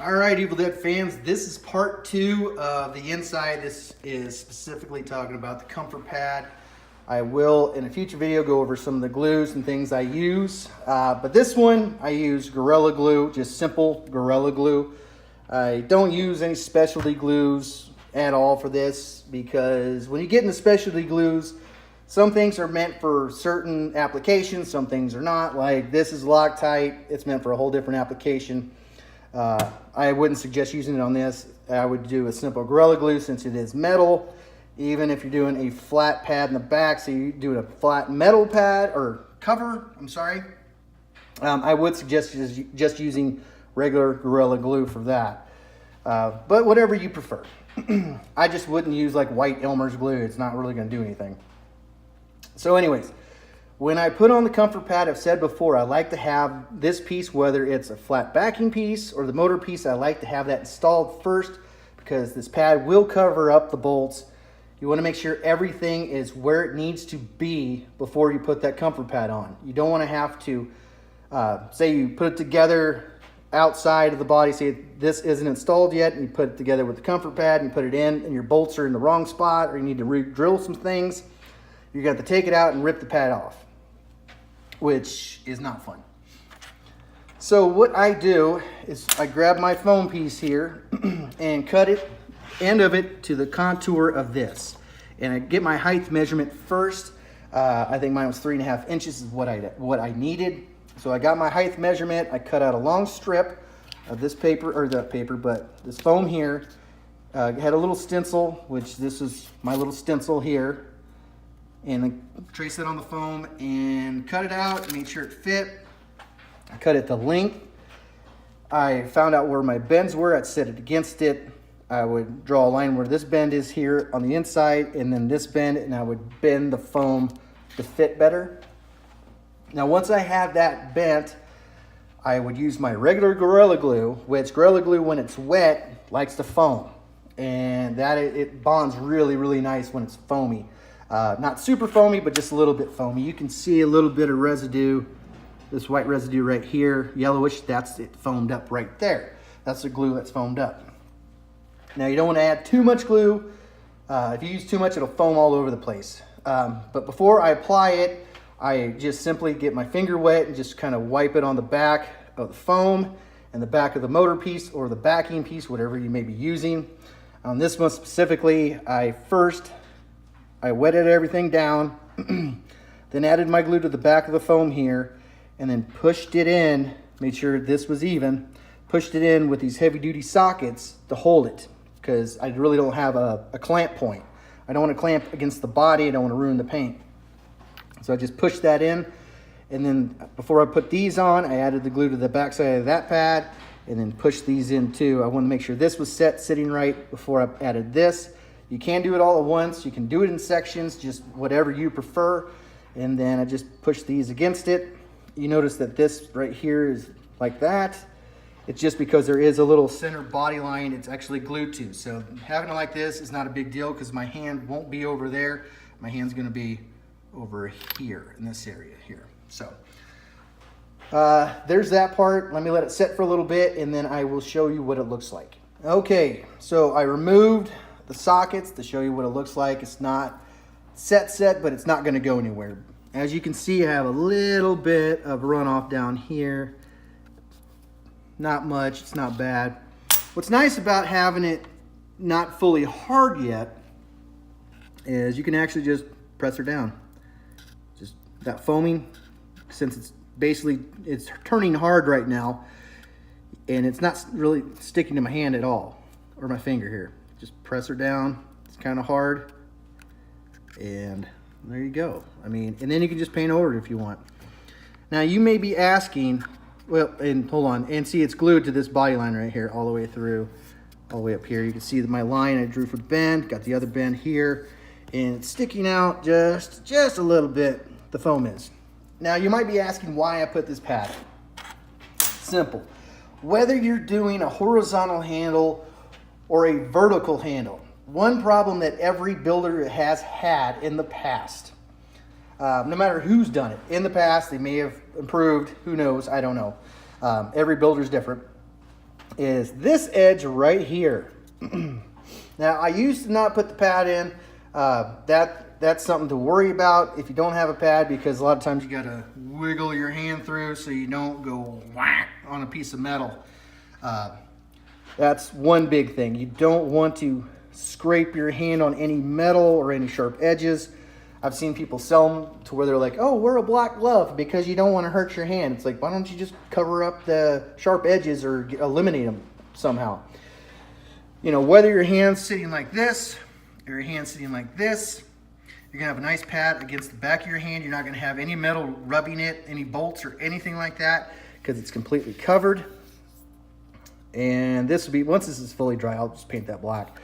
All right, Evil Dead fans, this is part 2 of the inside. This is specifically talking about the comfort pad. I will, in a future video, go over some of the glues and things I use. But this one, I use Gorilla Glue, just simple Gorilla Glue. I don't use any specialty glues at all for this because when you get into specialty glues, some things are meant for certain applications, some things are not. Like this is Loctite, it's meant for a whole different application. I wouldn't suggest using it on this. I would do a simple Gorilla Glue since it is metal. Even if you're doing a flat pad in the back, so you're doing a flat metal pad or cover, I would suggest just using regular Gorilla Glue for that. But whatever you prefer. I just wouldn't use like white Elmer's glue. It's not really going to do anything. So anyways, when I put on the comfort pad, I've said before, I like to have this piece, whether it's a flat backing piece or the motor piece, I like to have that installed first because this pad will cover up the bolts. You want to make sure everything is where it needs to be before you put that comfort pad on. You don't want to have to, say you put it together outside of the body, say this isn't installed yet, and you put it together with the comfort pad and you put it in and your bolts are in the wrong spot or you need to re-drill some things. You got to take it out and rip the pad off, which is not fun. So what I do is I grab my foam piece here and cut it, end of it to the contour of this. And I get my height measurement first. I think mine was 3.5 inches is what I needed. So I got my height measurement. I cut out a long strip of this paper, or the paper, but this foam here. Had a little stencil, which this is my little stencil here. And I trace it on the foam and cut it out and made sure it fit. I cut it to length. I found out where my bends were. I'd set it against it. I would draw a line where this bend is here on the inside and then this bend, and I would bend the foam to fit better. Now once I had that bent, I would use my regular Gorilla Glue, which Gorilla Glue when it's wet likes to foam. And that it bonds really, really nice when it's foamy. Not super foamy, but just a little bit foamy. You can see a little bit of residue, this white residue right here, yellowish, that's it foamed up right there. That's the glue that's foamed up. Now you don't want to add too much glue. If you use too much, it'll foam all over the place. But before I apply it, I just simply get my finger wet and just kind of wipe it on the back of the foam and the back of the motor piece or the backing piece, whatever you may be using. On this one specifically, I wetted everything down, then added my glue to the back of the foam here, and then pushed it in, made sure this was even, pushed it in with these heavy duty sockets to hold it, because I really don't have a clamp point. I don't want to clamp against the body, I don't want to ruin the paint. So I just pushed that in, and then before I put these on, I added the glue to the back side of that pad, and then pushed these in too. I wanted to make sure this was sitting right before I added this. You can do it all at once. You can do it in sections, just whatever you prefer. And then I just push these against it. You notice that this right here is like that. It's just because there is a little center body line it's actually glued to. So having it like this is not a big deal because my hand won't be over there. My hand's gonna be over here in this area here. So there's that part. Let me let it set for a little bit and then I will show you what it looks like. Okay, so I removed the sockets to show you what it looks like. It's not set, but it's not going to go anywhere. As you can see, I have a little bit of runoff down here. Not much, it's not bad. What's nice about having it not fully hard yet is you can actually just press her down. Just that foaming, since it's turning hard right now, and it's not really sticking to my hand at all, or my finger here. Just press her down. It's kind of hard. And there you go. I mean, and then you can just paint over it if you want. Now you may be asking, well, and hold on, and see it's glued to this body line right here all the way through, all the way up here. You can see that my line I drew for the bend, got the other bend here, and it's sticking out just a little bit, the foam is. Now you might be asking why I put this pad. Simple. Whether you're doing a horizontal handle or a vertical handle. One problem that every builder has had in the past, no matter who's done it, in the past, they may have improved, who knows, I don't know. Every builder is different, is this edge right here. Now, I used to not put the pad in. That's something to worry about if you don't have a pad, because a lot of times you gotta wiggle your hand through so you don't go whack on a piece of metal. That's one big thing. You don't want to scrape your hand on any metal or any sharp edges. I've seen people sell them to where they're like, oh, wear a black glove because you don't want to hurt your hand. It's like, why don't you just cover up the sharp edges or eliminate them somehow? You know, whether your hand's sitting like this or your hand's sitting like this, you're gonna have a nice pad against the back of your hand. You're not gonna have any metal rubbing it, any bolts or anything like that, because it's completely covered. And this will be, once this is fully dry, I'll just paint that black.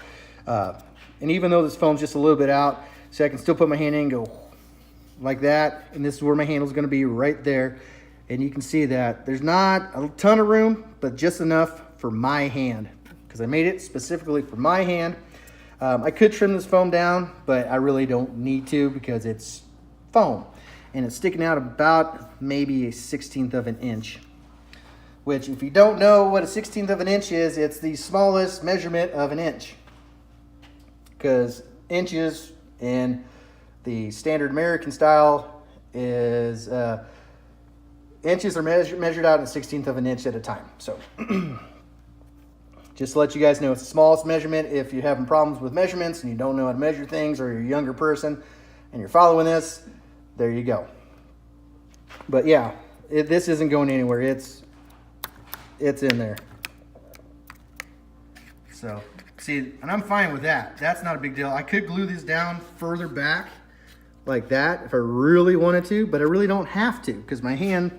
And even though this foam's just a little bit out, so I can still put my hand in and go like that. And this is where my handle's gonna be, right there. And you can see that there's not a ton of room, but just enough for my hand, because I made it specifically for my hand. I could trim this foam down, but I really don't need to because it's foam. And it's sticking out about maybe a 1/16 of an inch. Which, if you don't know what a 1/16 of an inch is, it's the smallest measurement of an inch. Because inches in the standard American style is, inches are measured out in 1/16 of an inch at a time. So, just to let you guys know, it's the smallest measurement. If you're having problems with measurements and you don't know how to measure things, or you're a younger person and you're following this, there you go. But yeah, this isn't going anywhere. It's in there. So, see, and I'm fine with that. That's not a big deal. I could glue this down further back like that if I really wanted to, but I really don't have to because my hand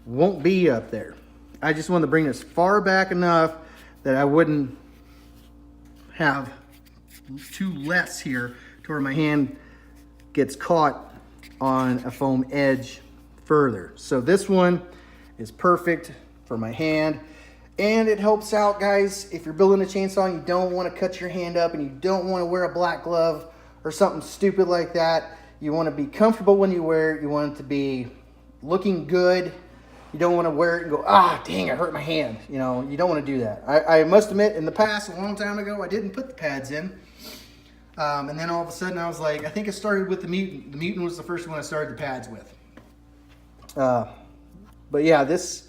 won't be up there. I just wanted to bring this far back enough that I wouldn't have too less here to where my hand gets caught on a foam edge further. So this one is perfect for my hand, and it helps out, guys, if you're building a chainsaw and you don't want to cut your hand up and you don't want to wear a black glove or something stupid like that. You want to be comfortable when you wear it. You want it to be looking good. You don't want to wear it and go, ah, dang, I hurt my hand. You know, you don't want to do that. I must admit, in the past, a long time ago, I didn't put the pads in. And then all of a sudden, I was like, I think I started with the Mutant. The Mutant was the first one I started the pads with. But yeah, this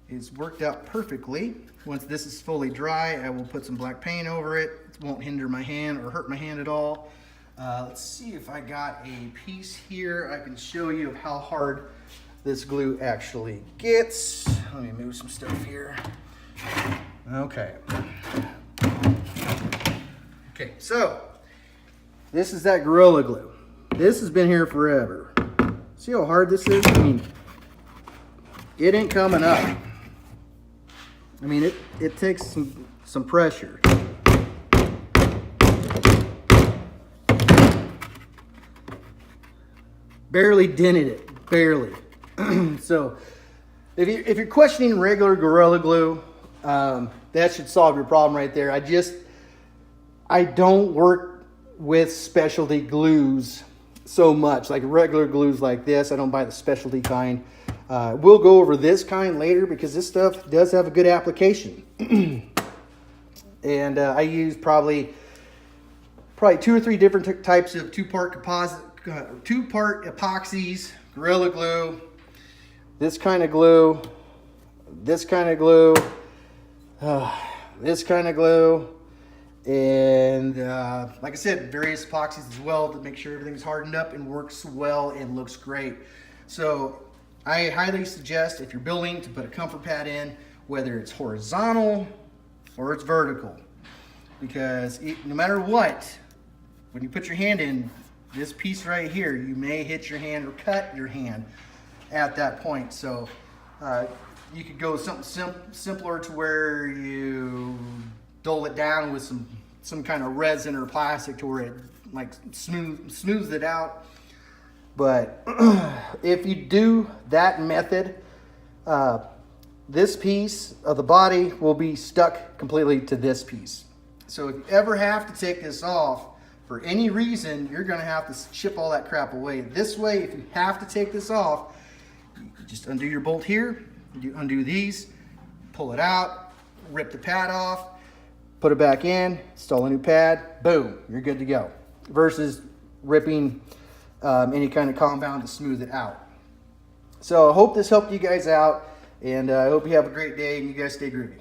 is worked out perfectly. Once this is fully dry, I will put some black paint over it. It won't hinder my hand or hurt my hand at all. Let's see if I got a piece here. I can show you of how hard this glue actually gets. Let me move some stuff here. Okay. Okay, so this is that Gorilla Glue. This has been here forever. See how hard this is? I mean, it ain't coming up. I mean, it takes some pressure. Barely dented it, barely. So if you're questioning regular Gorilla Glue, that should solve your problem right there. I don't work with specialty glues so much, like regular glues like this. I don't buy the specialty kind. We'll go over this kind later because this stuff does have a good application. And I use probably 2 or 3 different types of two-part epoxies, Gorilla Glue, this kind of glue, this kind of glue, this kind of glue, and like I said, various epoxies as well to make sure everything's hardened up and works well and looks great. So I highly suggest, if you're building, to put a comfort pad in, whether it's horizontal or it's vertical, because no matter what, when you put your hand in, this piece right here, you may hit your hand or cut your hand at that point. So you could go something simpler to where you dull it down with some kind of resin or plastic to where it like smooths it out. But if you do that method, this piece of the body will be stuck completely to this piece. So if you ever have to take this off, for any reason, you're going to have to chip all that crap away. This way, if you have to take this off, you just undo your bolt here, you undo these, pull it out, rip the pad off, put it back in, install a new pad, boom, you're good to go. Versus ripping any kind of compound to smooth it out. So I hope this helped you guys out, and I hope you have a great day and you guys stay groovy.